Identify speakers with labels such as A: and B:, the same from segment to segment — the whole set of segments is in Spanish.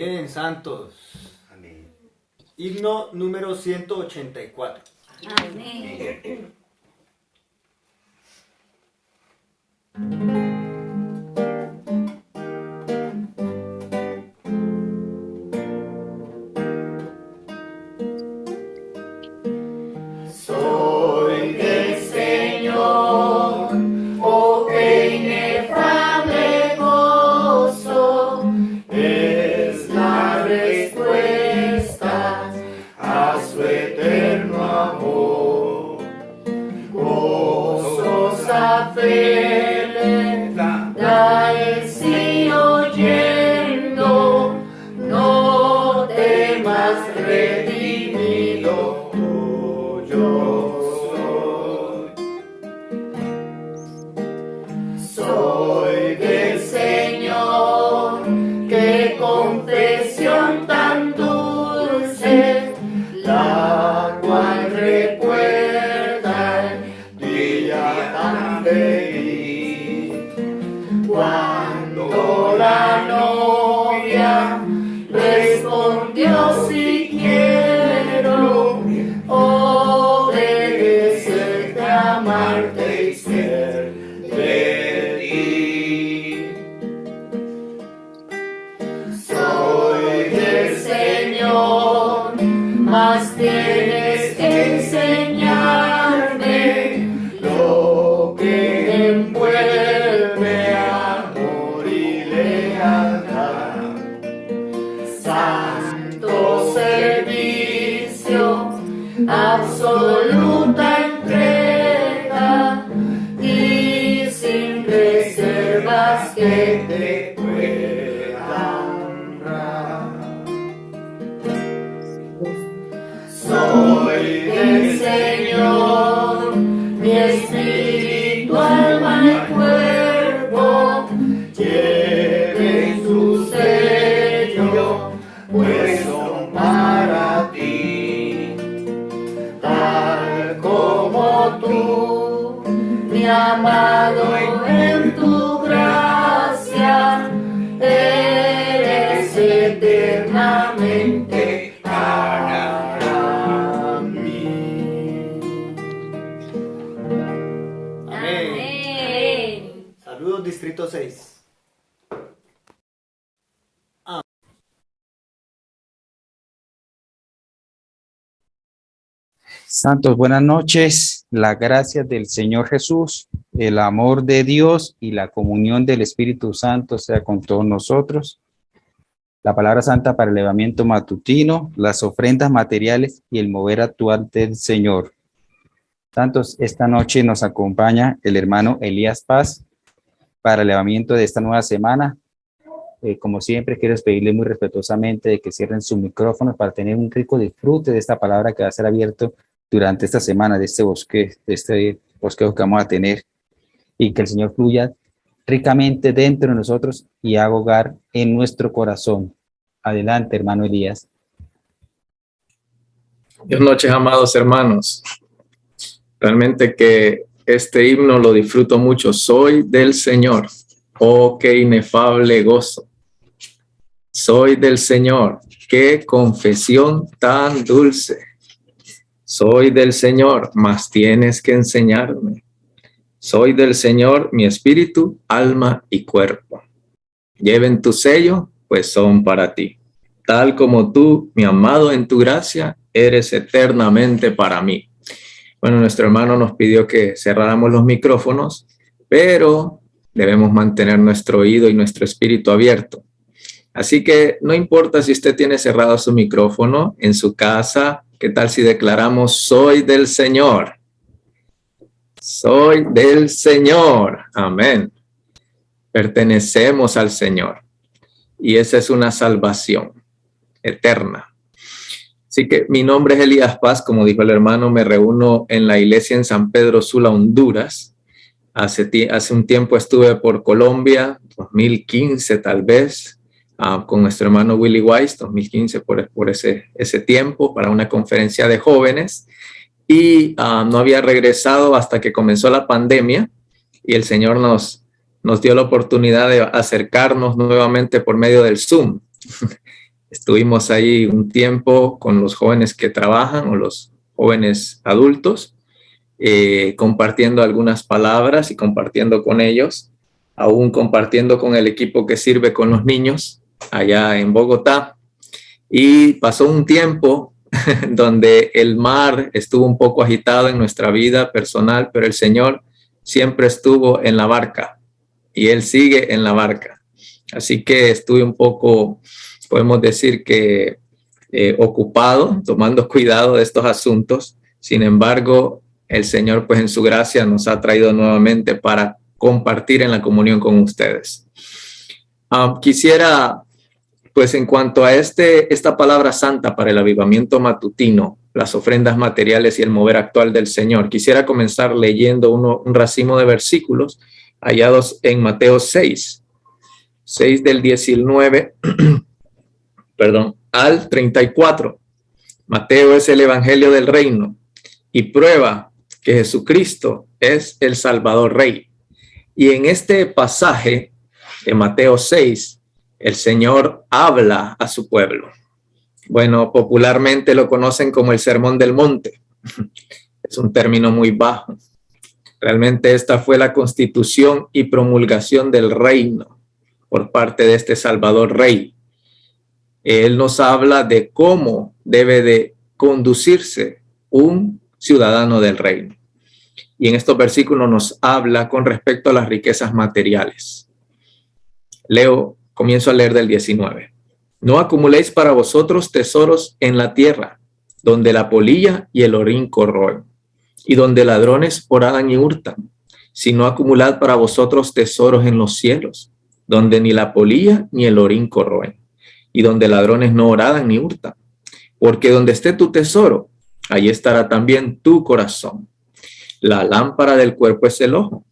A: En santos.
B: Amén.
A: Himno número 184.
C: Amén.
D: Soy del Señor, oh qué inefable gozo, es la respuesta a su eterno amor. Gozosa fe da el sí oyendo, no temas redimido. Soy del Señor, qué confesión tan dulce, la cual recuerda el día tan feliz, cuando la novia respondió si quiero obedecerte, amarte y ser de ti. Soy del Señor, mas tienes que enseñarme lo que envuelve amor y lealtad. Santo servicio, absoluta entrega y sin reservas que te puedan honrar. Soy del Señor, mi espíritu, alma y cuerpo lleven su sello, pues son para ti. Tal como tú, mi amado, en tu gracia eres eternamente para mí.
C: Amén.
A: Saludos, Distrito 6.
E: Santos, buenas noches. La gracia del Señor Jesús, el amor de Dios y la comunión del Espíritu Santo sea con todos nosotros. La palabra santa para el elevamiento matutino, las ofrendas materiales y el mover actual del Señor. Santos, esta noche nos acompaña el hermano Elías Paz para el elevamiento de esta nueva semana. Como siempre, quiero pedirle muy respetuosamente de que cierren sus micrófonos para tener un rico disfrute de esta palabra que va a ser abierto durante esta semana, de este bosquejo que vamos a tener, y que el Señor fluya ricamente dentro de nosotros y haga hogar en nuestro corazón. Adelante, hermano Elías.
F: Buenas noches, amados hermanos. Realmente que este himno lo disfruto mucho. Soy del Señor. Oh, qué inefable gozo. Soy del Señor. Qué confesión tan dulce. Soy del Señor, mas tienes que enseñarme. Soy del Señor, mi espíritu, alma y cuerpo. Lleven tu sello, pues son para ti. Tal como tú, mi amado, en tu gracia, eres eternamente para mí. Bueno, nuestro hermano nos pidió que cerráramos los micrófonos, pero debemos mantener nuestro oído y nuestro espíritu abierto. Así que no importa si usted tiene cerrado su micrófono en su casa, ¿qué tal si declaramos soy del Señor? Soy del Señor. Amén. Pertenecemos al Señor. Y esa es una salvación eterna. Así que mi nombre es Elías Paz, como dijo el hermano, me reúno en la iglesia en San Pedro Sula, Honduras. Hace un tiempo estuve por Colombia, 2015 tal vez, con nuestro hermano Willy Weiss, 2015 por ese tiempo, para una conferencia de jóvenes. Y no había regresado hasta que comenzó la pandemia y el Señor nos dio la oportunidad de acercarnos nuevamente por medio del Zoom. Estuvimos ahí un tiempo con los jóvenes que trabajan o los jóvenes adultos, compartiendo algunas palabras y compartiendo con ellos, aún compartiendo con el equipo que sirve con los niños allá en Bogotá. Y pasó un tiempo donde el mar estuvo un poco agitado en nuestra vida personal, pero el Señor siempre estuvo en la barca y Él sigue en la barca. Así que estuve un poco, podemos decir que ocupado, tomando cuidado de estos asuntos. Sin embargo, el Señor, pues en su gracia, nos ha traído nuevamente para compartir en la comunión con ustedes. Quisiera, pues en cuanto a esta palabra santa para el avivamiento matutino, las ofrendas materiales y el mover actual del Señor, quisiera comenzar leyendo un racimo de versículos hallados en Mateo 6 del 19, al 34. Mateo es el evangelio del reino y prueba que Jesucristo es el Salvador Rey. Y en este pasaje de Mateo 6, el Señor habla a su pueblo. Bueno, popularmente lo conocen como el Sermón del Monte. Es un término muy bajo. Realmente esta fue la constitución y promulgación del reino por parte de este Salvador Rey. Él nos habla de cómo debe de conducirse un ciudadano del reino. Y en estos versículos nos habla con respecto a las riquezas materiales. Comienzo a leer del 19. No acumuléis para vosotros tesoros en la tierra, donde la polilla y el orín corroen, y donde ladrones horadan y hurtan, sino acumulad para vosotros tesoros en los cielos, donde ni la polilla ni el orín corroen, y donde ladrones no horadan ni hurtan. Porque donde esté tu tesoro, allí estará también tu corazón. La lámpara del cuerpo es el ojo.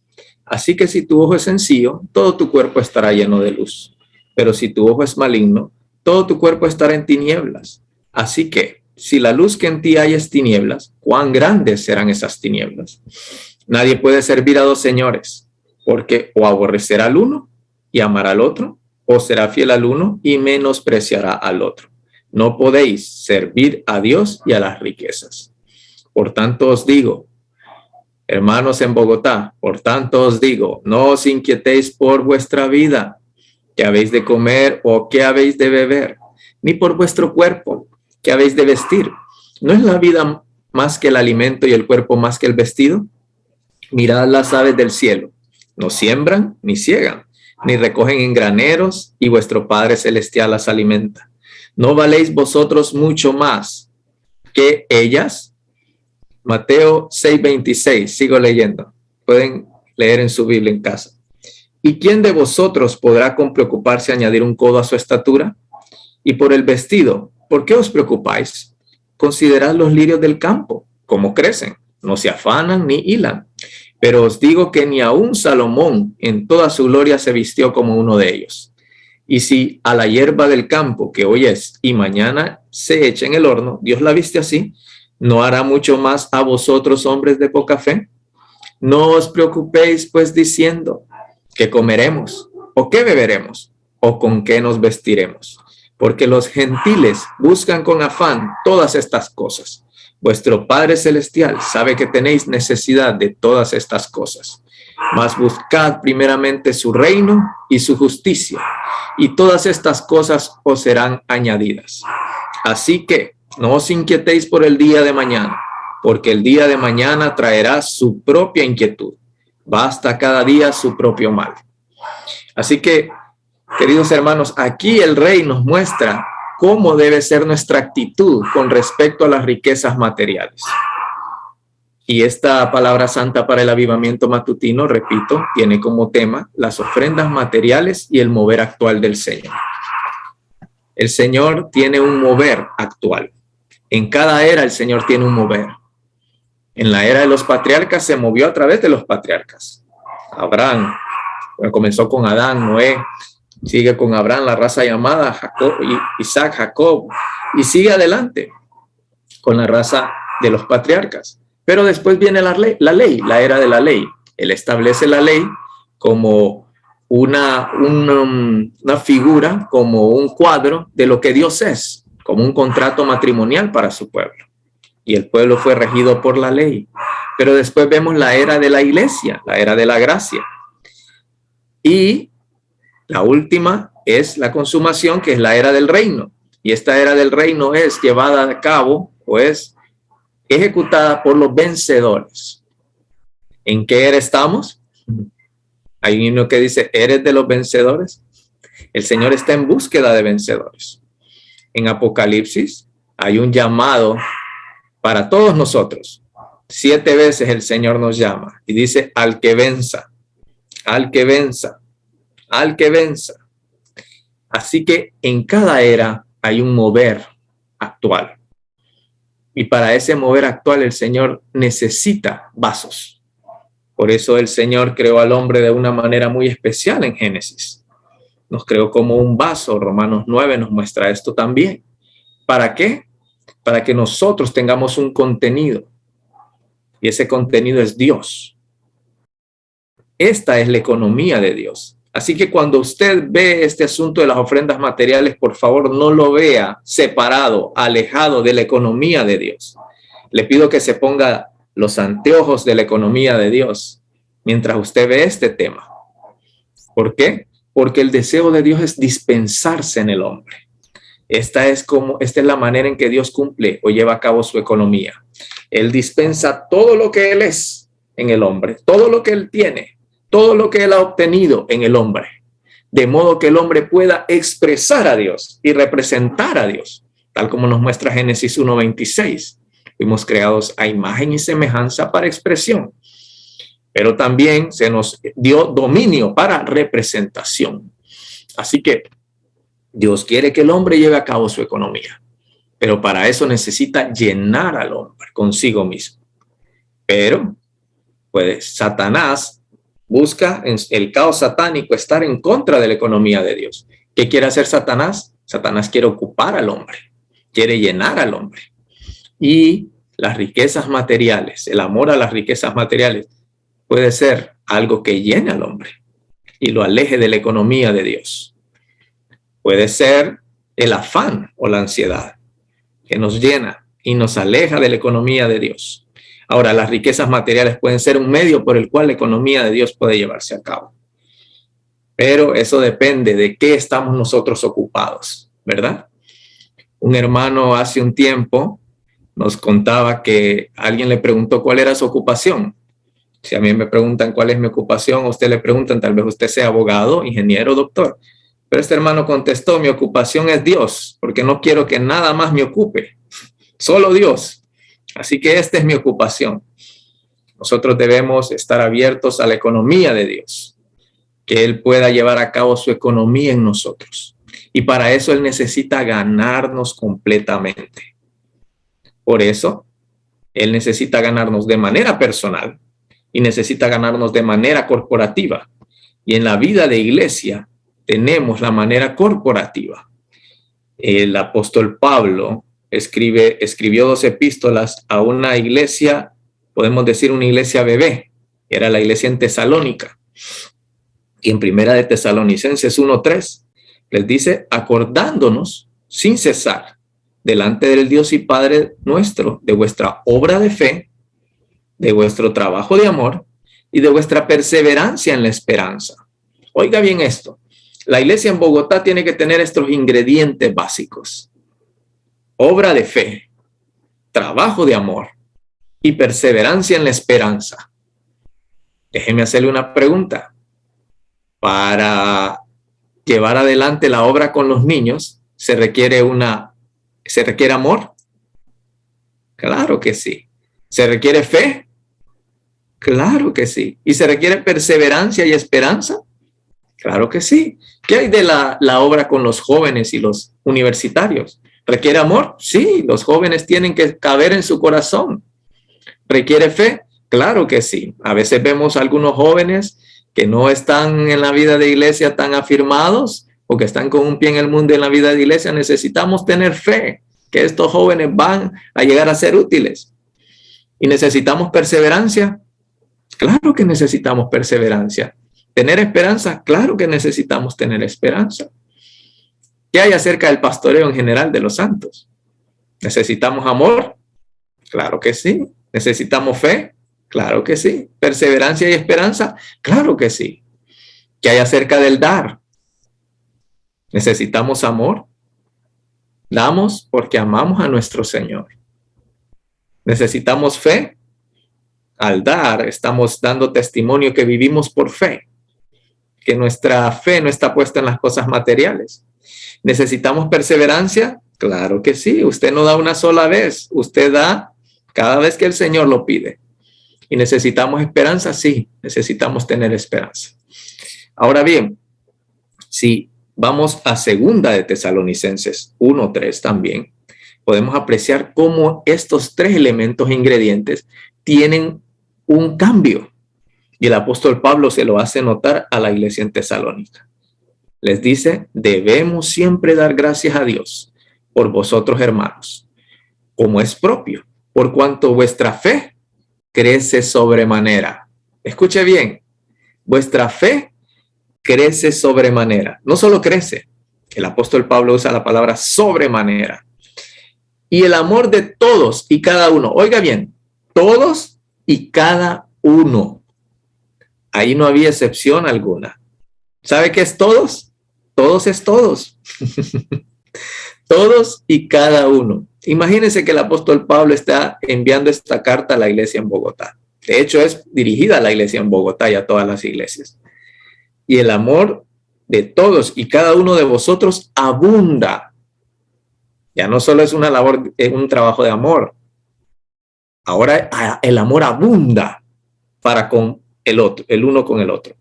F: Así que si tu ojo es sencillo, todo tu cuerpo estará lleno de luz. Pero si tu ojo es maligno, todo tu cuerpo estará en tinieblas. Así que, si la luz que en ti hay es tinieblas, ¿cuán grandes serán esas tinieblas? Nadie puede servir a dos señores, porque o aborrecerá al uno y amará al otro, o será fiel al uno y menospreciará al otro. No podéis servir a Dios y a las riquezas. Por tanto os digo, hermanos en Bogotá, por tanto os digo, no os inquietéis por vuestra vida, qué habéis de comer o qué habéis de beber, ni por vuestro cuerpo, qué habéis de vestir. ¿No es la vida más que el alimento y el cuerpo más que el vestido? Mirad las aves del cielo, no siembran ni ciegan, ni recogen en graneros, y vuestro Padre Celestial las alimenta. ¿No valéis vosotros mucho más que ellas? Mateo 6:26, sigo leyendo. Pueden leer en su Biblia en casa. ¿Y quién de vosotros podrá con preocuparse añadir un codo a su estatura? Y por el vestido, ¿por qué os preocupáis? Considerad los lirios del campo, cómo crecen, no se afanan ni hilan. Pero os digo que ni aun Salomón en toda su gloria se vistió como uno de ellos. Y si a la hierba del campo, que hoy es y mañana se echa en el horno, Dios la viste así, ¿no hará mucho más a vosotros, hombres de poca fe? No os preocupéis, pues, diciendo, ¿qué comeremos? ¿O qué beberemos? ¿O con qué nos vestiremos? Porque los gentiles buscan con afán todas estas cosas. Vuestro Padre Celestial sabe que tenéis necesidad de todas estas cosas. Mas buscad primeramente su reino y su justicia, y todas estas cosas os serán añadidas. Así que no os inquietéis por el día de mañana, porque el día de mañana traerá su propia inquietud. Basta cada día su propio mal. Así que, queridos hermanos, aquí el Rey nos muestra cómo debe ser nuestra actitud con respecto a las riquezas materiales. Y esta palabra santa para el avivamiento matutino, repito, tiene como tema las ofrendas materiales y el mover actual del Señor. El Señor tiene un mover actual. En cada era el Señor tiene un mover. En la era de los patriarcas se movió a través de los patriarcas. Abraham, comenzó con Adán, Noé, sigue con Abraham, la raza llamada Jacob, Isaac, Jacob, y sigue adelante con la raza de los patriarcas. Pero después viene la ley, la era de la ley. Él establece la ley como una figura, como un cuadro de lo que Dios es, como un contrato matrimonial para su pueblo. Y el pueblo fue regido por la ley. Pero después vemos la era de la iglesia, la era de la gracia. Y la última es la consumación, que es la era del reino. Y esta era del reino es llevada a cabo, o es ejecutada por los vencedores. ¿En qué era estamos? Hay uno que dice, ¿eres de los vencedores? El Señor está en búsqueda de vencedores. En Apocalipsis hay un llamado para todos nosotros. 7 veces el Señor nos llama y dice, al que venza, al que venza, al que venza. Así que en cada era hay un mover actual. Y para ese mover actual el Señor necesita vasos. Por eso el Señor creó al hombre de una manera muy especial en Génesis. Nos creó como un vaso. Romanos 9 nos muestra esto también. ¿Para qué? Para que nosotros tengamos un contenido. Y ese contenido es Dios. Esta es la economía de Dios. Así que cuando usted ve este asunto de las ofrendas materiales, por favor, no lo vea separado, alejado de la economía de Dios. Le pido que se ponga los anteojos de la economía de Dios mientras usted ve este tema. ¿Por qué? Porque el deseo de Dios es dispensarse en el hombre. Esta es la manera en que Dios cumple o lleva a cabo su economía. Él dispensa todo lo que Él es en el hombre, todo lo que Él tiene, todo lo que Él ha obtenido en el hombre, de modo que el hombre pueda expresar a Dios y representar a Dios, tal como nos muestra Génesis 1:26. Fuimos creados a imagen y semejanza para expresión, pero también se nos dio dominio para representación. Así que Dios quiere que el hombre lleve a cabo su economía, pero para eso necesita llenar al hombre consigo mismo. Pero, pues, Satanás busca en el caos satánico estar en contra de la economía de Dios. ¿Qué quiere hacer Satanás? Satanás quiere ocupar al hombre, quiere llenar al hombre. Y las riquezas materiales, el amor a las riquezas materiales, puede ser algo que llene al hombre y lo aleje de la economía de Dios. Puede ser el afán o la ansiedad que nos llena y nos aleja de la economía de Dios. Ahora, las riquezas materiales pueden ser un medio por el cual la economía de Dios puede llevarse a cabo. Pero eso depende de qué estamos nosotros ocupados, ¿verdad? Un hermano hace un tiempo nos contaba que alguien le preguntó cuál era su ocupación. Si a mí me preguntan cuál es mi ocupación, a usted le preguntan, tal vez usted sea abogado, ingeniero, doctor. Pero este hermano contestó, mi ocupación es Dios, porque no quiero que nada más me ocupe, solo Dios. Así que esta es mi ocupación. Nosotros debemos estar abiertos a la economía de Dios, que Él pueda llevar a cabo su economía en nosotros. Y para eso Él necesita ganarnos completamente. Por eso, Él necesita ganarnos de manera personal y necesita ganarnos de manera corporativa. Y en la vida de iglesia, tenemos la manera corporativa. El apóstol Pablo escribió 2 epístolas a una iglesia, podemos decir una iglesia bebé, era la iglesia en Tesalónica. Y en Primera de Tesalonicenses 1:3 les dice, acordándonos sin cesar delante del Dios y Padre nuestro de vuestra obra de fe, de vuestro trabajo de amor y de vuestra perseverancia en la esperanza. Oiga bien esto. La iglesia en Bogotá tiene que tener estos ingredientes básicos: obra de fe, trabajo de amor y perseverancia en la esperanza. Déjeme hacerle una pregunta. Para llevar adelante la obra con los niños, ¿se requiere amor? Claro que sí. ¿Se requiere fe? Claro que sí. ¿Y se requiere perseverancia y esperanza? Claro que sí. ¿Qué hay de la obra con los jóvenes y los universitarios? ¿Requiere amor? Sí, los jóvenes tienen que caber en su corazón. ¿Requiere fe? Claro que sí. A veces vemos algunos jóvenes que no están en la vida de iglesia tan afirmados o que están con un pie en el mundo en la vida de iglesia. Necesitamos tener fe que estos jóvenes van a llegar a ser útiles. ¿Y necesitamos perseverancia? Claro que necesitamos perseverancia. ¿Tener esperanza? Claro que necesitamos tener esperanza. ¿Qué hay acerca del pastoreo en general de los santos? ¿Necesitamos amor? Claro que sí. ¿Necesitamos fe? Claro que sí. ¿Perseverancia y esperanza? Claro que sí. ¿Qué hay acerca del dar? ¿Necesitamos amor? Damos porque amamos a nuestro Señor. ¿Necesitamos fe? Al dar, estamos dando testimonio que vivimos por fe, que nuestra fe no está puesta en las cosas materiales. ¿Necesitamos perseverancia? Claro que sí. Usted no da una sola vez, usted da cada vez que el Señor lo pide. ¿Y necesitamos esperanza? Sí, necesitamos tener esperanza. Ahora bien, si vamos a segunda de Tesalonicenses 1:3 también, podemos apreciar cómo estos tres elementos e ingredientes tienen un cambio. Y el apóstol Pablo se lo hace notar a la iglesia en Tesalónica. Les dice, debemos siempre dar gracias a Dios por vosotros, hermanos, como es propio, por cuanto vuestra fe crece sobremanera. Escuche bien, vuestra fe crece sobremanera. No solo crece, el apóstol Pablo usa la palabra sobremanera. Y el amor de todos y cada uno, oiga bien, todos y cada uno. Ahí no había excepción alguna. ¿Sabe qué es todos? Todos es todos. Todos y cada uno. Imagínense que el apóstol Pablo está enviando esta carta a la iglesia en Bogotá. De hecho, es dirigida a la iglesia en Bogotá y a todas las iglesias. Y el amor de todos y cada uno de vosotros abunda. Ya no solo es una labor, es un trabajo de amor. Ahora el amor abunda para con el otro, el uno con el otro.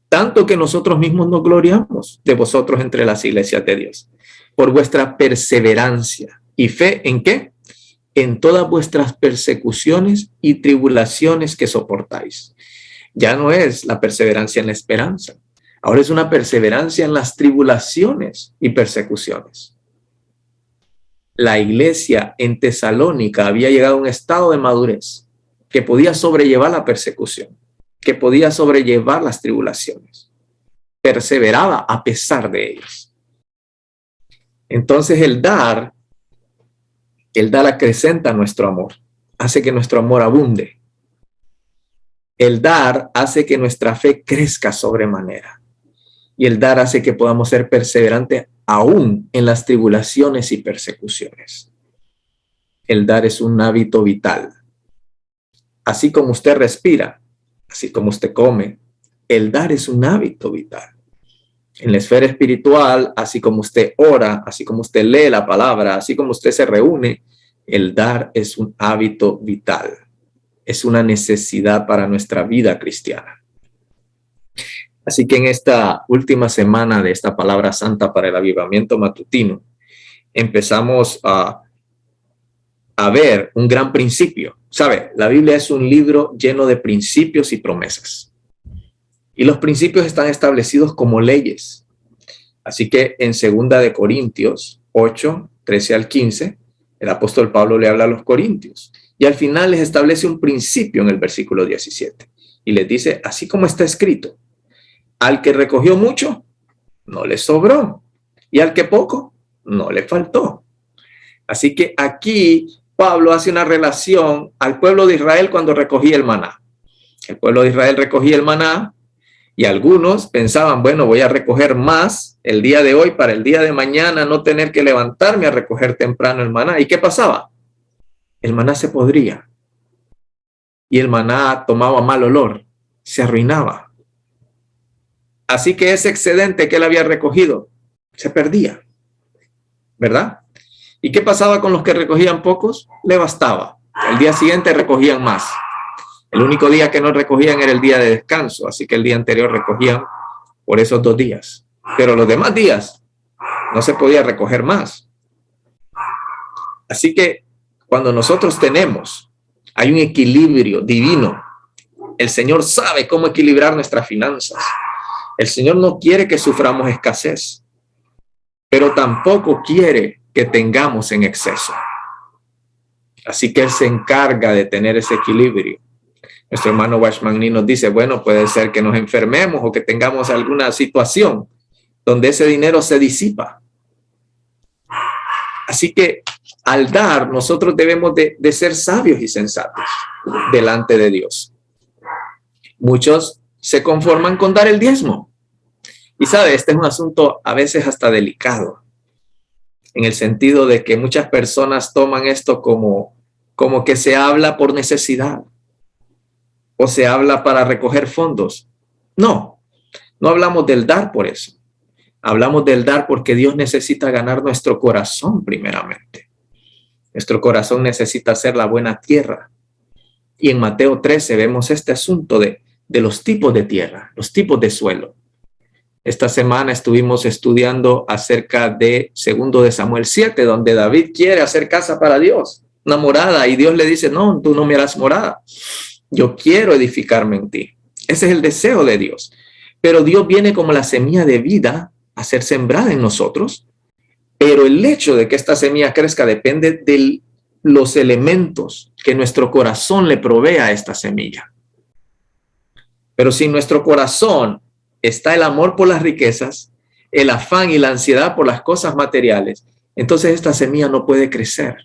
F: Tanto que nosotros mismos nos gloriamos de vosotros entre las iglesias de Dios, por vuestra perseverancia y fe, ¿en qué? En todas vuestras persecuciones y tribulaciones que soportáis. Ya no es la perseverancia en la esperanza, ahora es una perseverancia en las tribulaciones y persecuciones. La iglesia en Tesalónica había llegado a un estado de madurez que podía sobrellevar la persecución, que podía sobrellevar las tribulaciones. Perseveraba a pesar de ellas. Entonces el dar acrecenta nuestro amor, hace que nuestro amor abunde. El dar hace que nuestra fe crezca sobremanera. Y el dar hace que podamos ser perseverantes aún en las tribulaciones y persecuciones. El dar es un hábito vital. Así como usted respira, así como usted come, el dar es un hábito vital. En la esfera espiritual, así como usted ora, así como usted lee la palabra, así como usted se reúne, el dar es un hábito vital. Es una necesidad para nuestra vida cristiana. Así que en esta última semana de esta palabra santa para el avivamiento matutino, empezamos a ver un gran principio. ¿Sabe? La Biblia es un libro lleno de principios y promesas. Y los principios están establecidos como leyes. Así que en 2 de Corintios 8, 13 al 15, el apóstol Pablo le habla a los corintios. Y al final les establece un principio en el versículo 17. Y les dice, así como está escrito, al que recogió mucho, no le sobró. Y al que poco, no le faltó. Así que aquí Pablo hace una relación al pueblo de Israel cuando recogía el maná. El pueblo de Israel recogía el maná y algunos pensaban, bueno, voy a recoger más el día de hoy para el día de mañana no tener que levantarme a recoger temprano el maná. ¿Y qué pasaba? El maná se podría y el maná tomaba mal olor, se arruinaba. Así que ese excedente que él había recogido se perdía, ¿verdad? ¿Y qué pasaba con los que recogían pocos? Le bastaba. El día siguiente recogían más. El único día que no recogían era el día de descanso, así que el día anterior recogían por esos 2 días. Pero los demás días no se podía recoger más. Así que cuando nosotros hay un equilibrio divino. El Señor sabe cómo equilibrar nuestras finanzas. El Señor no quiere que suframos escasez, pero tampoco quiere que tengamos en exceso. Así que Él se encarga de tener ese equilibrio. Nuestro hermano Watchman Nee nos dice, bueno, puede ser que nos enfermemos o que tengamos alguna situación donde ese dinero se disipa. Así que al dar, nosotros debemos de ser sabios y sensatos delante de Dios. Muchos se conforman con dar el diezmo. Y sabe, este es un asunto a veces hasta delicado, en el sentido de que muchas personas toman esto como que se habla por necesidad o se habla para recoger fondos. No hablamos del dar por eso. Hablamos del dar porque Dios necesita ganar nuestro corazón primeramente. Nuestro corazón necesita ser la buena tierra. Y en Mateo 13 vemos este asunto de los tipos de tierra, los tipos de suelo. Esta semana estuvimos estudiando acerca de 2 de Samuel 7, donde David quiere hacer casa para Dios, una morada, y Dios le dice, no, tú no me harás morada. Yo quiero edificarme en ti. Ese es el deseo de Dios. Pero Dios viene como la semilla de vida a ser sembrada en nosotros, pero el hecho de que esta semilla crezca depende de los elementos que nuestro corazón le provee a esta semilla. Pero si en nuestro corazón está el amor por las riquezas, el afán y la ansiedad por las cosas materiales, entonces esta semilla no puede crecer.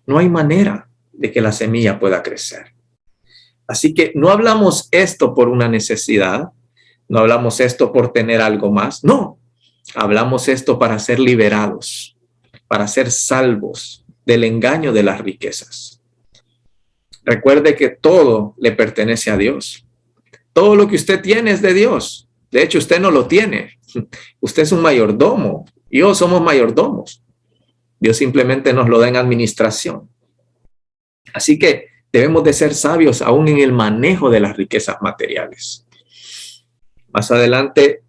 F: No hay manera de que la semilla pueda crecer. Así que no hablamos esto por una necesidad, no hablamos esto por tener algo más, no. Hablamos esto para ser liberados, para ser salvos del engaño de las riquezas. Recuerde que todo le pertenece a Dios. Todo lo que usted tiene es de Dios. De hecho, usted no lo tiene. Usted es un mayordomo. Y yo somos mayordomos. Dios simplemente nos lo da en administración. Así que debemos de ser sabios aún en el manejo de las riquezas materiales. Más adelante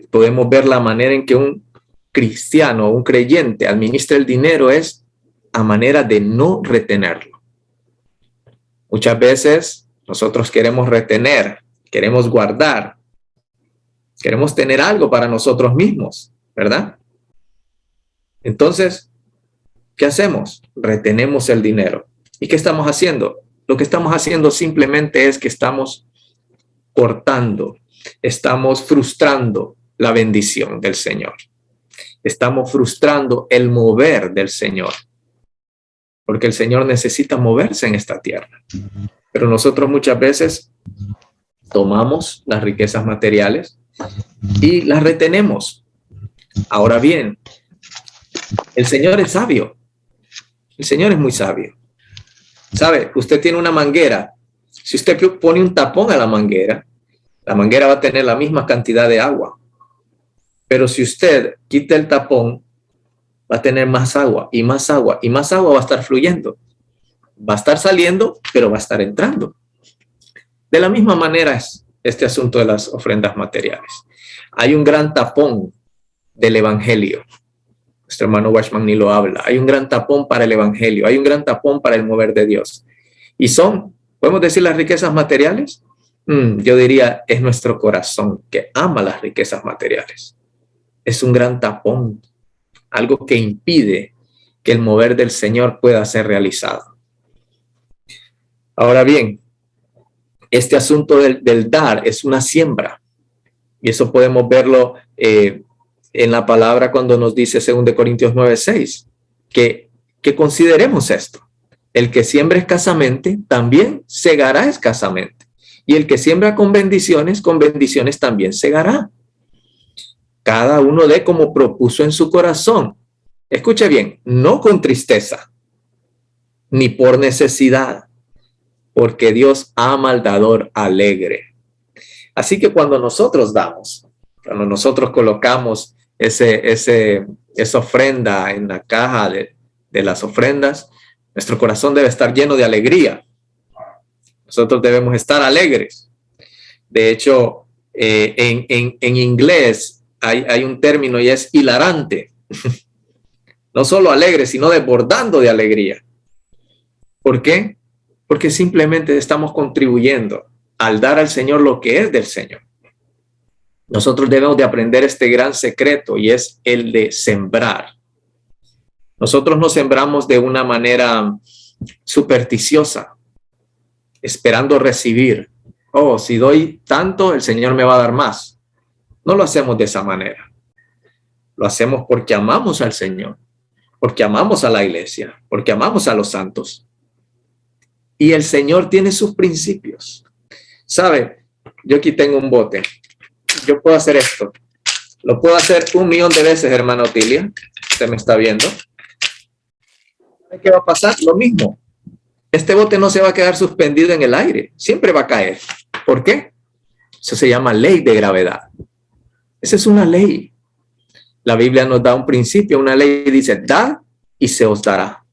F: podemos ver la manera en que un cristiano, un creyente, administra el dinero es a manera de no retenerlo. Muchas veces nosotros queremos retener, queremos guardar, queremos tener algo para nosotros mismos, ¿verdad? Entonces, ¿qué hacemos? Retenemos el dinero. ¿Y qué estamos haciendo? Lo que estamos haciendo simplemente es que estamos cortando, estamos frustrando la bendición del Señor. Estamos frustrando el mover del Señor. Porque el Señor necesita moverse en esta tierra. Pero nosotros muchas veces tomamos las riquezas materiales y las retenemos. Ahora bien, el Señor es sabio. El Señor es muy sabio. ¿Sabe? Usted tiene una manguera. Si usted pone un tapón a la manguera va a tener la misma cantidad de agua. Pero si usted quita el tapón, va a tener más agua y más agua y más agua va a estar fluyendo. Va a estar saliendo, pero va a estar entrando. De la misma manera es este asunto de las ofrendas materiales. Hay un gran tapón del evangelio. Nuestro hermano Watchman Nee lo habla. Hay un gran tapón para el evangelio. Hay un gran tapón para el mover de Dios. Y podemos decir, las riquezas materiales. Yo diría, es nuestro corazón que ama las riquezas materiales. Es un gran tapón. Algo que impide que el mover del Señor pueda ser realizado. Ahora bien, este asunto del dar es una siembra. Y eso podemos verlo en la palabra cuando nos dice 2 Corintios 9:6, que consideremos esto. El que siembra escasamente, también segará escasamente. Y el que siembra con bendiciones también segará. Cada uno dé como propuso en su corazón. Escuche bien, no con tristeza, ni por necesidad, porque Dios ama al dador alegre. Así que cuando nosotros damos, cuando nosotros colocamos esa ofrenda en la caja de las ofrendas, nuestro corazón debe estar lleno de alegría. Nosotros debemos estar alegres. De hecho, en inglés hay un término y es hilarante. No solo alegre, sino desbordando de alegría. ¿Por qué? Porque simplemente estamos contribuyendo al dar al Señor lo que es del Señor. Nosotros debemos de aprender este gran secreto y es el de sembrar. Nosotros no sembramos de una manera supersticiosa. esperando recibir. Oh, si doy tanto, el Señor me va a dar más. No lo hacemos de esa manera. Lo hacemos porque amamos al Señor, porque amamos a la iglesia, porque amamos a los santos. Y el Señor tiene sus principios. ¿Sabe? Yo aquí tengo un bote. Yo puedo hacer esto. Lo puedo hacer 1.000.000 de veces, hermana Otilia. Usted me está viendo. ¿Qué va a pasar? Lo mismo. Este bote no se va a quedar suspendido en el aire. Siempre va a caer. ¿Por qué? Eso se llama ley de gravedad. Esa es una ley. La Biblia nos da un principio. Una ley dice, dad y se os dará.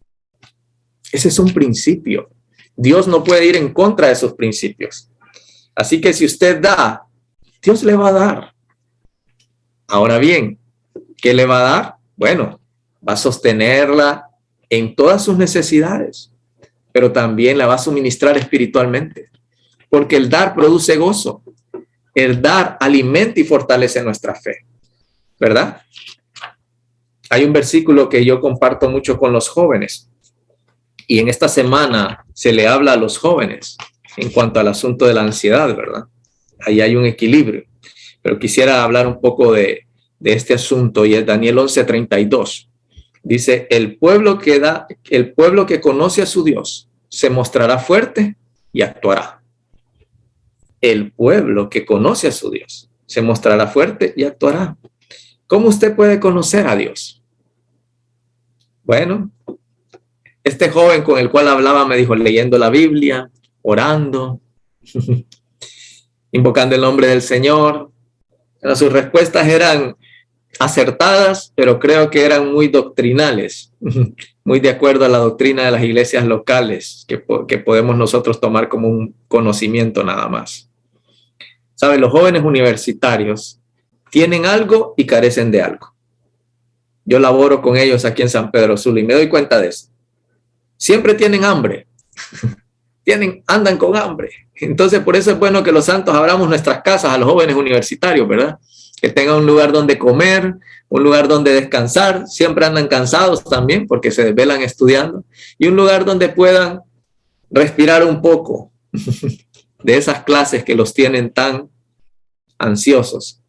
F: Ese es un principio. Dios no puede ir en contra de esos principios. Así que si usted da, Dios le va a dar. Ahora bien, ¿qué le va a dar? Bueno, va a sostenerla en todas sus necesidades, pero también la va a suministrar espiritualmente, porque el dar produce gozo. El dar alimenta y fortalece nuestra fe, ¿verdad? Hay un versículo que yo comparto mucho con los jóvenes, y en esta semana se le habla a los jóvenes en cuanto al asunto de la ansiedad, ¿verdad? Ahí hay un equilibrio, pero quisiera hablar un poco de este asunto, y es Daniel 11:32. Dice, el pueblo que conoce a su Dios se mostrará fuerte y actuará. El pueblo que conoce a su Dios se mostrará fuerte y actuará. ¿Cómo usted puede conocer a Dios? Bueno, este joven con el cual hablaba me dijo, leyendo la Biblia, orando, invocando el nombre del Señor. Pero sus respuestas eran acertadas, pero creo que eran muy doctrinales, muy de acuerdo a la doctrina de las iglesias locales, que podemos nosotros tomar como un conocimiento nada más. ¿Sabe? Los jóvenes universitarios tienen algo y carecen de algo. Yo laboro con ellos aquí en San Pedro Sula y me doy cuenta de eso. Siempre tienen hambre, andan con hambre. Entonces, por eso es bueno que los santos abramos nuestras casas a los jóvenes universitarios, ¿verdad? Que tengan un lugar donde comer, un lugar donde descansar. Siempre andan cansados también porque se desvelan estudiando. Y un lugar donde puedan respirar un poco de esas clases que los tienen tan ansiosos.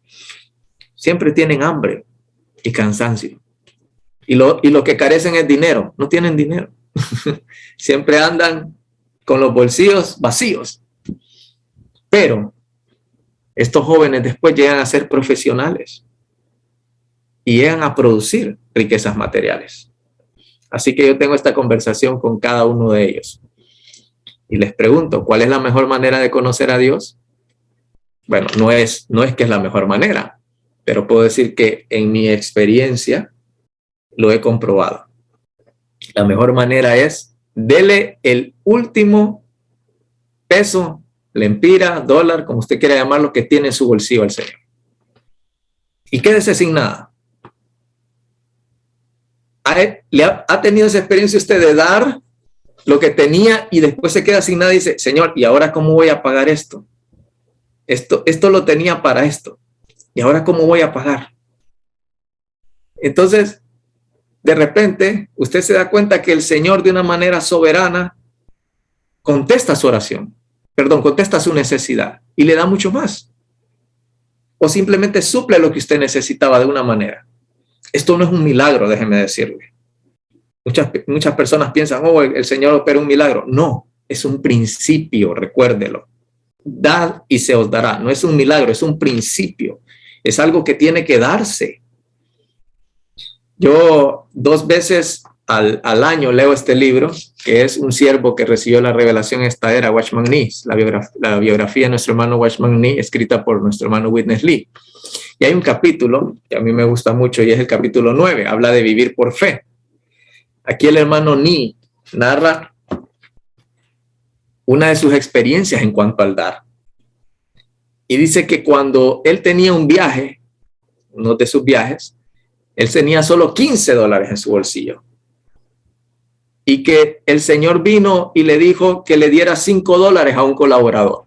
F: Siempre tienen hambre y cansancio. Y lo que carecen es dinero. No tienen dinero. Siempre andan con los bolsillos vacíos. Pero estos jóvenes después llegan a ser profesionales y llegan a producir riquezas materiales. Así que yo tengo esta conversación con cada uno de ellos y les pregunto, ¿cuál es la mejor manera de conocer a Dios? Bueno, no es que es la mejor manera, pero puedo decir que en mi experiencia lo he comprobado. La mejor manera es dele el último peso, lempira, dólar, como usted quiera llamarlo, que tiene en su bolsillo al Señor. Y quédese sin nada. ¿Ha tenido esa experiencia usted de dar lo que tenía y después se queda sin nada y dice, Señor, ¿y ahora cómo voy a pagar esto? Esto lo tenía para esto. ¿Y ahora cómo voy a pagar? Entonces, de repente, usted se da cuenta que el Señor de una manera soberana contesta su oración. Contesta su necesidad y le da mucho más. O simplemente suple lo que usted necesitaba de una manera. Esto no es un milagro, déjeme decirle. Muchas personas piensan, oh, el Señor opera un milagro. No, es un principio, recuérdelo. Dad y se os dará. No es un milagro, es un principio. Es algo que tiene que darse. Yo 2 veces al año leo este libro, que es un siervo que recibió la revelación en esta era, Watchman Nee, la biografía de nuestro hermano Watchman Nee, escrita por nuestro hermano Witness Lee. Y hay un capítulo que a mí me gusta mucho y es el capítulo 9, habla de vivir por fe. Aquí el hermano Nee narra una de sus experiencias en cuanto al dar. Y dice que cuando él tenía un viaje, uno de sus viajes, él tenía solo $15 en su bolsillo. Y que el Señor vino y le dijo que le diera $5 a un colaborador.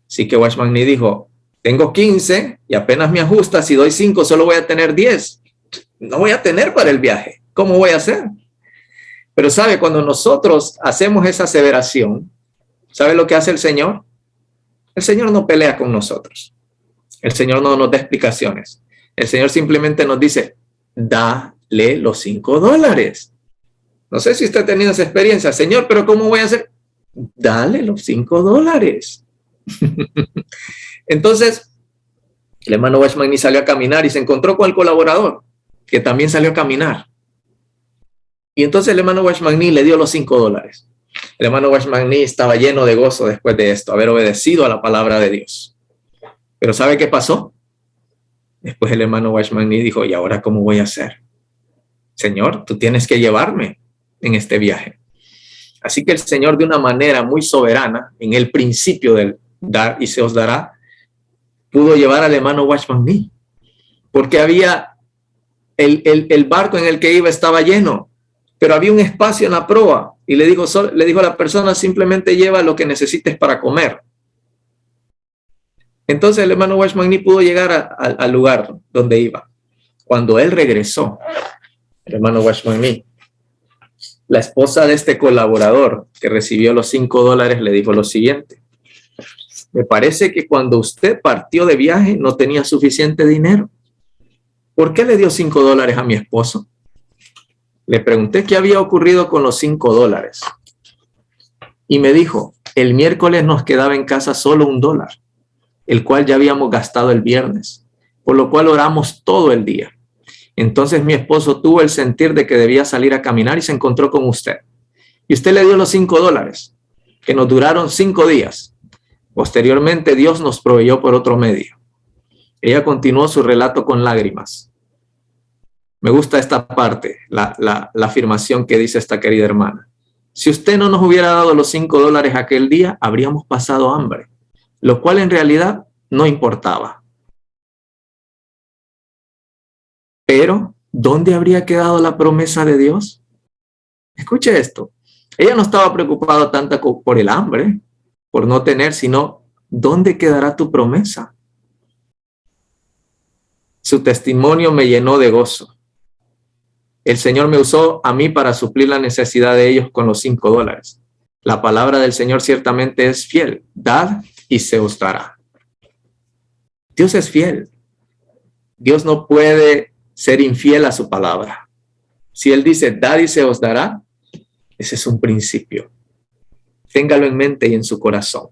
F: Así que Watchman Nee dijo, tengo 15 y apenas me ajusta, si doy 5 solo voy a tener 10. No voy a tener para el viaje. ¿Cómo voy a hacer? Pero sabe, cuando nosotros hacemos esa aseveración, ¿Sabe lo que hace el Señor? El Señor no pelea con nosotros. El Señor no nos da explicaciones. El Señor simplemente nos dice, dale los $5. No sé si usted ha tenido esa experiencia. Señor, pero ¿cómo voy a hacer? Dale los $5. Entonces, el hermano Washmani salió a caminar y se encontró con el colaborador, que también salió a caminar. Y entonces el hermano Washmani le dio los $5. El hermano Washmani estaba lleno de gozo después de esto, haber obedecido a la palabra de Dios. Pero ¿sabe qué pasó? Después el hermano Washmani dijo, ¿y ahora cómo voy a hacer? Señor, tú tienes que llevarme en este viaje. Así que el Señor, de una manera muy soberana, en el principio del dar y se os dará, pudo llevar al hermano Washmani, porque había el barco en el que iba estaba lleno, pero había un espacio en la proa y le dijo a la persona, simplemente lleva lo que necesites para comer. Entonces el hermano Washmani pudo llegar al lugar donde iba. Cuando él regresó, el hermano Washmani, la esposa de este colaborador que recibió los $5 le dijo lo siguiente: me parece que cuando usted partió de viaje no tenía suficiente dinero. ¿Por qué le dio $5 a mi esposo? Le pregunté qué había ocurrido con los $5. Y me dijo, el miércoles nos quedaba en casa solo $1, el cual ya habíamos gastado el viernes, por lo cual oramos todo el día. Entonces mi esposo tuvo el sentir de que debía salir a caminar y se encontró con usted. Y usted le dio los $5, que nos duraron 5 días. Posteriormente, Dios nos proveyó por otro medio. Ella continuó su relato con lágrimas. Me gusta esta parte, la afirmación que dice esta querida hermana. Si usted no nos hubiera dado los $5 aquel día, habríamos pasado hambre, lo cual en realidad no importaba. Pero, ¿dónde habría quedado la promesa de Dios? Escuche esto. Ella no estaba preocupada tanto por el hambre, por no tener, sino ¿dónde quedará tu promesa? Su testimonio me llenó de gozo. El Señor me usó a mí para suplir la necesidad de ellos con los $5. La palabra del Señor ciertamente es fiel. Dad y se os dará. Dios es fiel. Dios no puede ser infiel a su palabra. Si Él dice, dad y se os dará, ese es un principio. Téngalo en mente y en su corazón.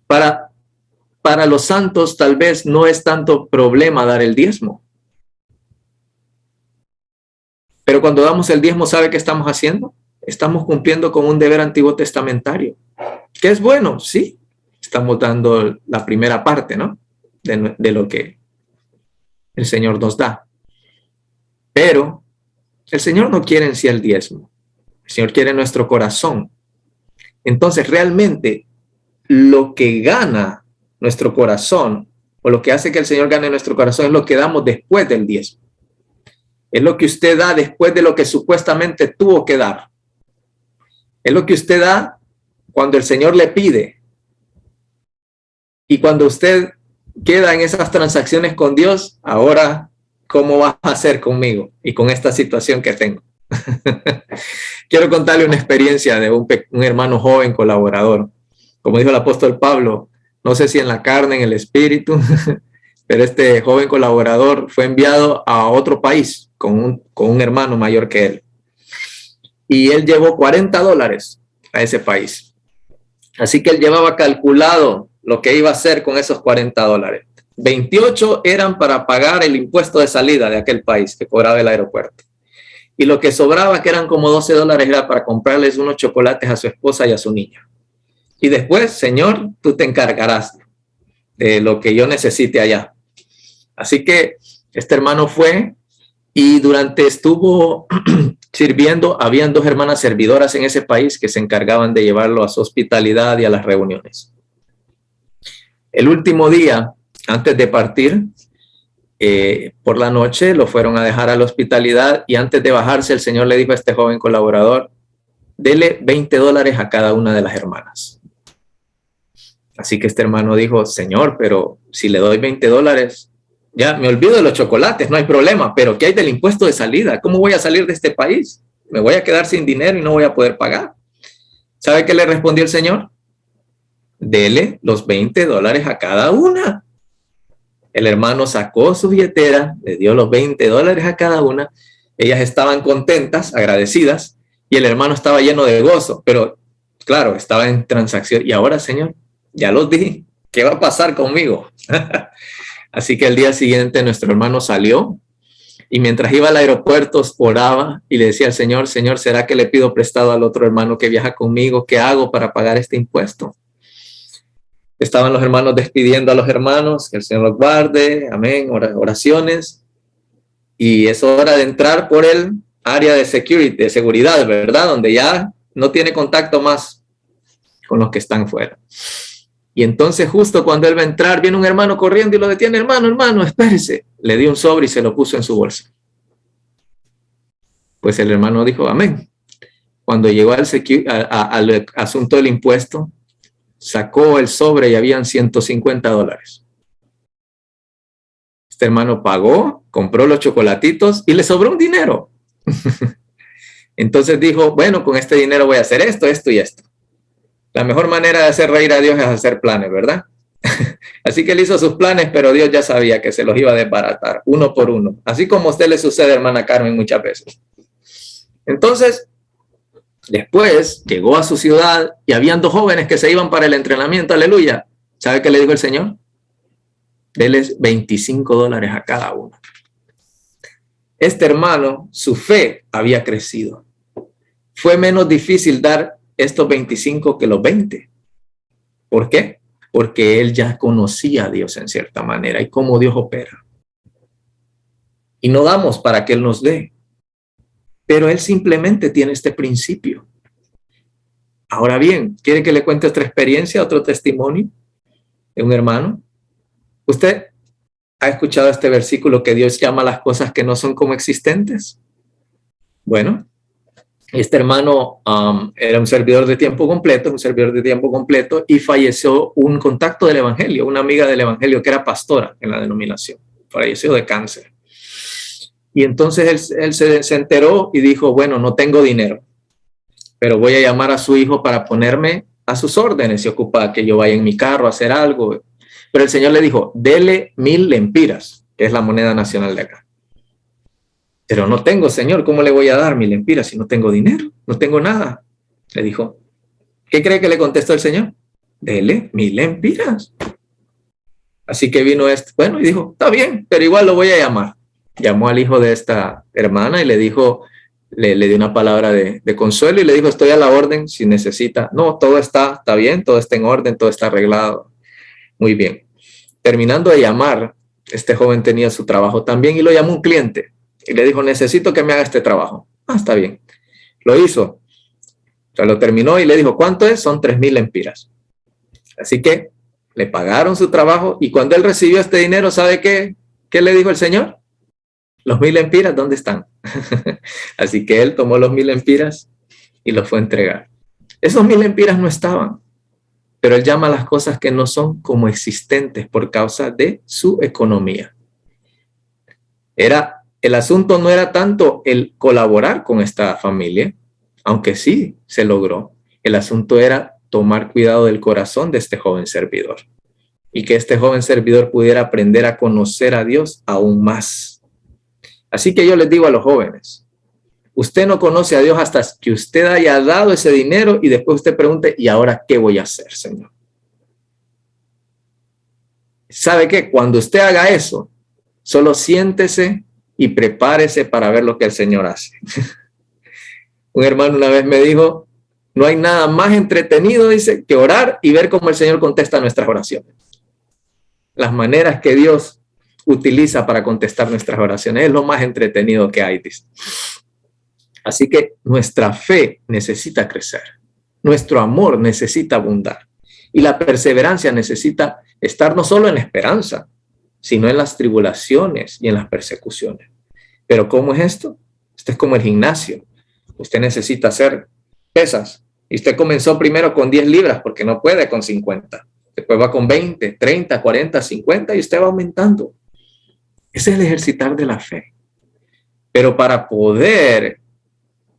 F: Para los santos tal vez no es tanto problema dar el diezmo. Pero cuando damos el diezmo, ¿sabe qué estamos haciendo? Estamos cumpliendo con un deber antiguo testamentario. ¿Qué es bueno? Sí. Estamos dando la primera parte, ¿no? De lo que el Señor nos da. Pero el Señor no quiere en sí el diezmo. El Señor quiere nuestro corazón. Entonces, realmente, lo que gana nuestro corazón, o lo que hace que el Señor gane nuestro corazón, es lo que damos después del diezmo. Es lo que usted da después de lo que supuestamente tuvo que dar. Es lo que usted da cuando el Señor le pide. Y cuando usted queda en esas transacciones con Dios, ahora, ¿cómo vas a hacer conmigo y con esta situación que tengo? Quiero contarle una experiencia de un hermano joven colaborador. Como dijo el apóstol Pablo, no sé si en la carne, en el espíritu, pero este joven colaborador fue enviado a otro país con un hermano mayor que él. Y él llevó $40 a ese país. Así que él llevaba calculado lo que iba a hacer con esos $40. 28 eran para pagar el impuesto de salida de aquel país que cobraba el aeropuerto. Y lo que sobraba, que eran como $12, era para comprarles unos chocolates a su esposa y a su niña. Y después, Señor, tú te encargarás de lo que yo necesite allá. Así que este hermano fue y durante estuvo sirviendo, habían 2 hermanas servidoras en ese país que se encargaban de llevarlo a su hospitalidad y a las reuniones. El último día, antes de partir, por la noche lo fueron a dejar a la hospitalidad y antes de bajarse el Señor le dijo a este joven colaborador, dele $20 a cada una de las hermanas. Así que este hermano dijo, Señor, pero si le doy $20, ya me olvido de los chocolates, no hay problema, pero ¿qué hay del impuesto de salida? ¿Cómo voy a salir de este país? Me voy a quedar sin dinero y no voy a poder pagar. ¿Sabe qué le respondió el Señor? Dele los $20 a cada una. El hermano sacó su billetera, le dio los $20 a cada una. Ellas estaban contentas, agradecidas, y el hermano estaba lleno de gozo, pero claro, estaba en transacción. Y ahora, Señor, ya los di, ¿qué va a pasar conmigo? Así que el día siguiente nuestro hermano salió y mientras iba al aeropuerto oraba y le decía al Señor, Señor, ¿será que le pido prestado al otro hermano que viaja conmigo? ¿Qué hago para pagar este impuesto? Estaban los hermanos despidiendo a los hermanos, que el Señor los guarde, amén, oraciones. Y es hora de entrar por el área de security, de seguridad, ¿verdad? Donde ya no tiene contacto más con los que están fuera. Y entonces justo cuando él va a entrar, viene un hermano corriendo y lo detiene. Hermano, espérese. Le dio un sobre y se lo puso en su bolsa. Pues el hermano dijo, amén. Cuando llegó al asunto del impuesto, sacó el sobre y habían $150. Este hermano pagó, compró los chocolatitos y le sobró un dinero. Entonces dijo, bueno, con este dinero voy a hacer esto, esto y esto. La mejor manera de hacer reír a Dios es hacer planes, ¿verdad? Así que él hizo sus planes, pero Dios ya sabía que se los iba a desbaratar, uno por uno. Así como a usted le sucede, hermana Carmen, muchas veces. Entonces, después llegó a su ciudad y habían 2 jóvenes que se iban para el entrenamiento, aleluya. ¿Sabe qué le dijo el Señor? Deles $25 a cada uno. Este hermano, su fe había crecido. Fue menos difícil dar estos 25 que los 20. ¿Por qué? Porque él ya conocía a Dios en cierta manera y cómo Dios opera. Y no damos para que él nos dé. Pero él simplemente tiene este principio. Ahora bien, ¿quiere que le cuente otra experiencia, otro testimonio de un hermano? ¿Usted ha escuchado este versículo que Dios llama a las cosas que no son como existentes? Bueno, este hermano era un servidor de tiempo completo, y falleció un contacto del evangelio, una amiga del evangelio que era pastora en la denominación, falleció de cáncer. Y entonces él se enteró y dijo, bueno, no tengo dinero, pero voy a llamar a su hijo para ponerme a sus órdenes y ocupa que yo vaya en mi carro a hacer algo. Pero el Señor le dijo, dele 1000 lempiras, que es la moneda nacional de acá. Pero no tengo, Señor, ¿cómo le voy a dar 1000 lempiras si no tengo dinero? No tengo nada. Le dijo, ¿qué cree que le contestó el Señor? Dele 1000 lempiras. Así que vino bueno, y dijo, está bien, pero igual lo voy a llamar. Llamó al hijo de esta hermana y le dijo, le dio una palabra de consuelo y le dijo, estoy a la orden si necesita. No, todo está bien, todo está en orden, todo está arreglado. Muy bien. Terminando de llamar, este joven tenía su trabajo también y lo llamó un cliente. Y le dijo, necesito que me haga este trabajo. Ah, está bien. Lo hizo. O sea, lo terminó y le dijo, ¿cuánto es? Son 3000 lempiras. Así que le pagaron su trabajo y cuando él recibió este dinero, ¿sabe qué le dijo el Señor? Los 1000 lempiras, ¿dónde están? Así que él tomó los 1000 lempiras y los fue a entregar. Esos 1000 lempiras no estaban, pero él llama a las cosas que no son como existentes por causa de su economía. El asunto no era tanto el colaborar con esta familia, aunque sí se logró. El asunto era tomar cuidado del corazón de este joven servidor y que este joven servidor pudiera aprender a conocer a Dios aún más. Así que yo les digo a los jóvenes, usted no conoce a Dios hasta que usted haya dado ese dinero y después usted pregunte, ¿y ahora qué voy a hacer, Señor? ¿Sabe qué? Cuando usted haga eso, solo siéntese y prepárese para ver lo que el Señor hace. Un hermano una vez me dijo, no hay nada más entretenido, dice, que orar y ver cómo el Señor contesta nuestras oraciones. Las maneras que Dios utiliza para contestar nuestras oraciones es lo más entretenido que hay, dice. Así que nuestra fe necesita crecer, nuestro amor necesita abundar y la perseverancia necesita estar no solo en la esperanza, sino en las tribulaciones y en las persecuciones. ¿Pero cómo es esto? Esto es como el gimnasio. Usted necesita hacer pesas y usted comenzó primero con 10 libras porque no puede con 50. Después va con 20, 30, 40, 50 y usted va aumentando. Ese es el ejercitar de la fe. Pero para poder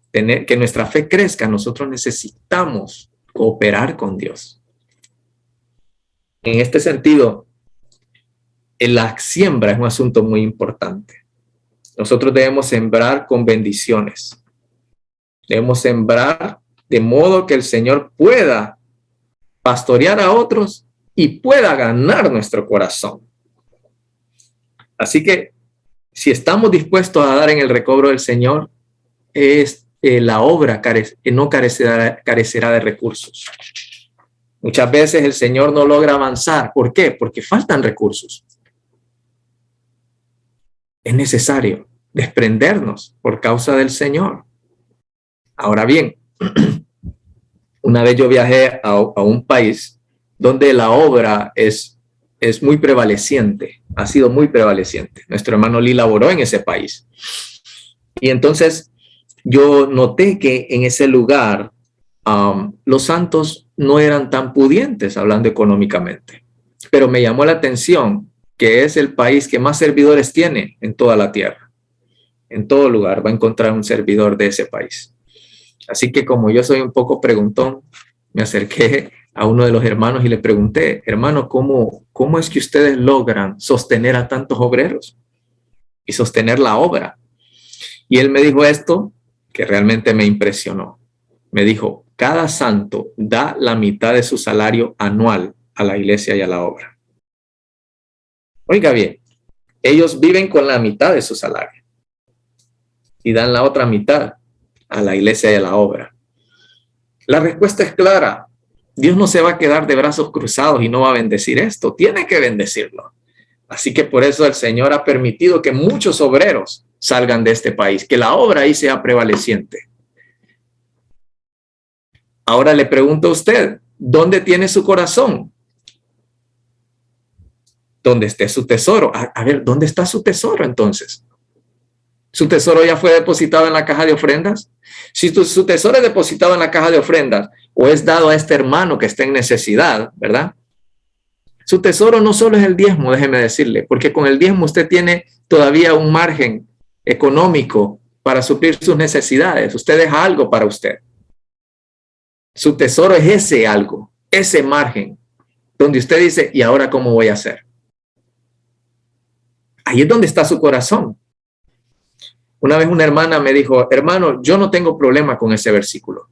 F: tener que nuestra fe crezca, nosotros necesitamos cooperar con Dios. En este sentido, la siembra es un asunto muy importante. Nosotros debemos sembrar con bendiciones. Debemos sembrar de modo que el Señor pueda pastorear a otros y pueda ganar nuestro corazón. Así que si estamos dispuestos a dar en el recobro del Señor, la obra no carecerá de recursos. Muchas veces el Señor no logra avanzar. ¿Por qué? Porque faltan recursos. Es necesario desprendernos por causa del Señor. Ahora bien, una vez yo viajé a un país donde la obra es muy prevaleciente, ha sido muy prevaleciente. Nuestro hermano Lee laboró en ese país. Y entonces yo noté que en ese lugar los santos no eran tan pudientes hablando económicamente. Pero me llamó la atención que es el país que más servidores tiene en toda la tierra. En todo lugar va a encontrar un servidor de ese país. Así que como yo soy un poco preguntón, me acerqué a uno de los hermanos y le pregunté, hermano, ¿cómo es que ustedes logran sostener a tantos obreros y sostener la obra? Y él me dijo esto que realmente me impresionó. Me dijo, cada santo da la mitad de su salario anual a la iglesia y a la obra. Oiga bien, ellos viven con la mitad de su salario y dan la otra mitad a la iglesia y a la obra. La respuesta es clara. Dios no se va a quedar de brazos cruzados y no va a bendecir esto. Tiene que bendecirlo. Así que por eso el Señor ha permitido que muchos obreros salgan de este país, que la obra ahí sea prevaleciente. Ahora le pregunto a usted, ¿dónde tiene su corazón? ¿Dónde esté su tesoro? A ver, ¿dónde está su tesoro entonces? ¿Su tesoro ya fue depositado en la caja de ofrendas? Si su tesoro es depositado en la caja de ofrendas o es dado a este hermano que está en necesidad, ¿verdad? Su tesoro no solo es el diezmo, déjeme decirle, porque con el diezmo usted tiene todavía un margen económico para suplir sus necesidades. Usted deja algo para usted. Su tesoro es ese algo, ese margen, donde usted dice, ¿y ahora cómo voy a hacer? Ahí es donde está su corazón. Una vez una hermana me dijo, hermano, yo no tengo problema con ese versículo.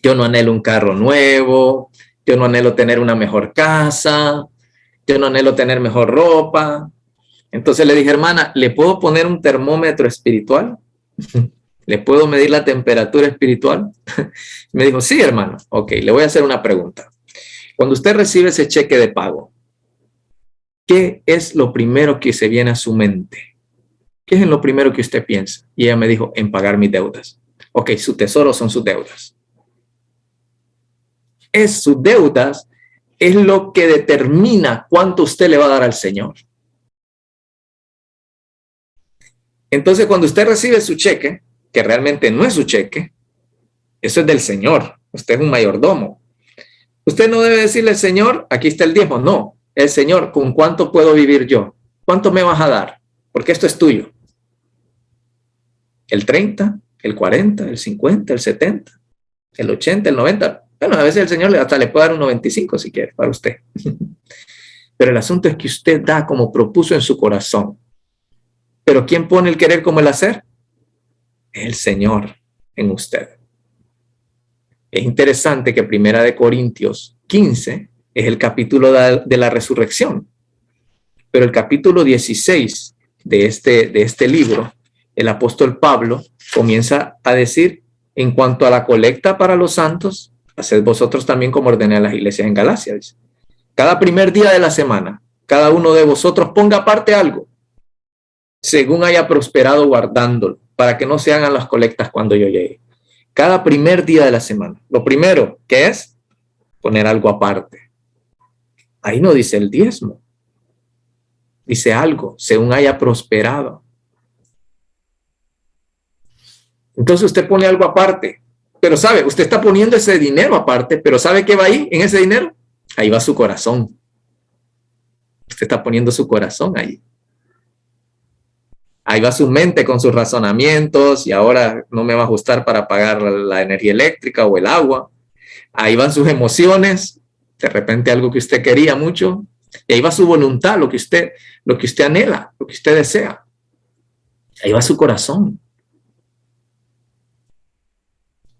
F: Yo no anhelo un carro nuevo, yo no anhelo tener una mejor casa, yo no anhelo tener mejor ropa. Entonces le dije, hermana, ¿le puedo poner un termómetro espiritual? ¿Le puedo medir la temperatura espiritual? Me dijo, sí, hermano. Ok, le voy a hacer una pregunta. Cuando usted recibe ese cheque de pago, ¿qué es lo primero que se viene a su mente? ¿Qué es lo primero que usted piensa? Y ella me dijo, en pagar mis deudas. Ok, su tesoro son sus deudas. Sus deudas es lo que determina cuánto usted le va a dar al Señor. Entonces, cuando usted recibe su cheque, que realmente no es su cheque, eso es del Señor. Usted es un mayordomo. Usted no debe decirle, Señor, aquí está el diezmo. No, el Señor, ¿con cuánto puedo vivir yo? ¿Cuánto me vas a dar? Porque esto es tuyo. El 30, el 40, el 50, el 70, el 80, el 90. Bueno, a veces el Señor hasta le puede dar un 95 si quiere para usted. Pero el asunto es que usted da como propuso en su corazón. Pero ¿quién pone el querer como el hacer? El Señor en usted. Es interesante que 1 Corintios 15 es el capítulo de la resurrección. Pero el capítulo 16 de este libro, el apóstol Pablo comienza a decir, en cuanto a la colecta para los santos, haced vosotros también como ordené a las iglesias en Galacia. Dice, cada primer día de la semana, cada uno de vosotros ponga aparte algo, según haya prosperado guardándolo, para que no se hagan las colectas cuando yo llegue. Cada primer día de la semana. Lo primero, ¿qué es? Poner algo aparte. Ahí no dice el diezmo. Dice algo, según haya prosperado. Entonces usted pone algo aparte. Pero sabe, usted está poniendo ese dinero aparte, pero ¿sabe qué va ahí en ese dinero? Ahí va su corazón. Usted está poniendo su corazón ahí. Ahí va su mente con sus razonamientos y ahora no me va a ajustar para pagar la energía eléctrica o el agua. Ahí van sus emociones, de repente algo que usted quería mucho, y ahí va su voluntad, lo que usted anhela, lo que usted desea. Ahí va su corazón.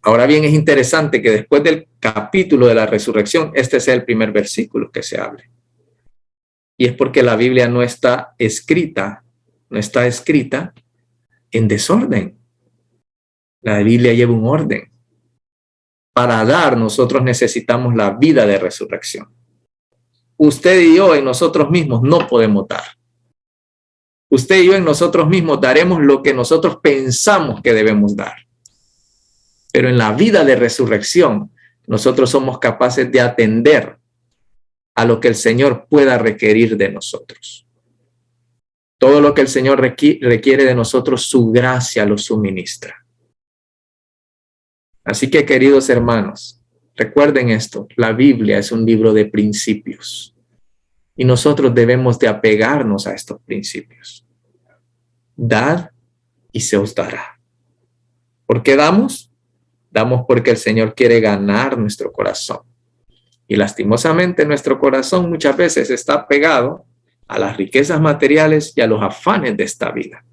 F: Ahora bien, es interesante que después del capítulo de la resurrección, este sea el primer versículo que se hable. Y es porque la Biblia no está escrita en desorden. La Biblia lleva un orden. Para dar, nosotros necesitamos la vida de resurrección. Usted y yo en nosotros mismos no podemos dar. Usted y yo en nosotros mismos daremos lo que nosotros pensamos que debemos dar. Pero en la vida de resurrección, nosotros somos capaces de atender a lo que el Señor pueda requerir de nosotros. Todo lo que el Señor requiere de nosotros, su gracia lo suministra. Así que, queridos hermanos, recuerden esto, la Biblia es un libro de principios y nosotros debemos de apegarnos a estos principios. Dad y se os dará. ¿Por qué damos? Damos porque el Señor quiere ganar nuestro corazón. Y lastimosamente nuestro corazón muchas veces está pegado a las riquezas materiales y a los afanes de esta vida.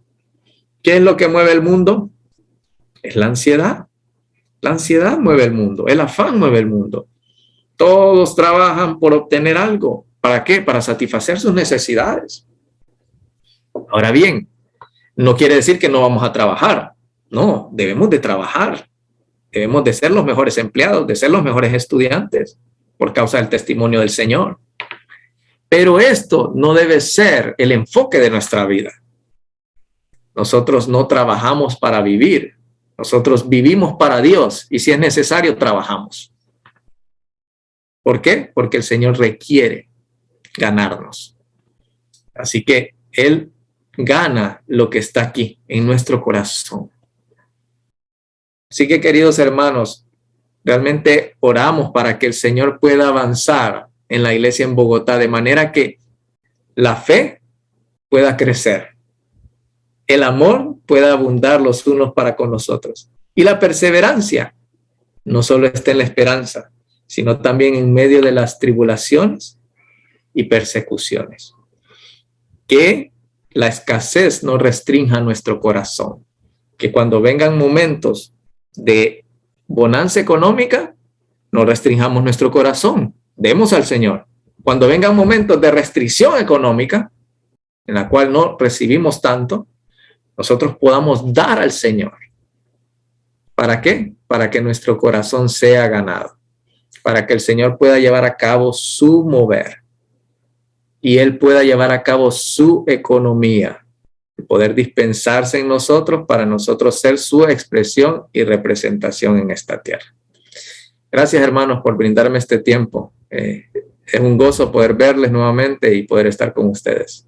F: ¿Qué es lo que mueve el mundo? Es la ansiedad. La ansiedad mueve el mundo, el afán mueve el mundo. Todos trabajan por obtener algo. ¿Para qué? Para satisfacer sus necesidades. Ahora bien, no quiere decir que no vamos a trabajar. No, debemos de trabajar. Debemos de ser los mejores empleados, de ser los mejores estudiantes, por causa del testimonio del Señor. Pero esto no debe ser el enfoque de nuestra vida. Nosotros no trabajamos para vivir. Nosotros vivimos para Dios y si es necesario, trabajamos. ¿Por qué? Porque el Señor requiere ganarnos. Así que Él gana lo que está aquí en nuestro corazón. Así que, queridos hermanos, realmente oramos para que el Señor pueda avanzar en la iglesia en Bogotá de manera que la fe pueda crecer, el amor pueda abundar los unos para con los otros y la perseverancia no solo esté en la esperanza, sino también en medio de las tribulaciones y persecuciones. Que la escasez no restrinja nuestro corazón, que cuando vengan momentos de bonanza económica, no restringamos nuestro corazón, demos al Señor. Cuando vengan momentos de restricción económica, en la cual no recibimos tanto, nosotros podamos dar al Señor. ¿Para qué? Para que nuestro corazón sea ganado, para que el Señor pueda llevar a cabo su mover y Él pueda llevar a cabo su economía, poder dispensarse en nosotros para nosotros ser su expresión y representación en esta tierra. Gracias, hermanos, por brindarme este tiempo. Es un gozo poder verles nuevamente y poder estar con ustedes.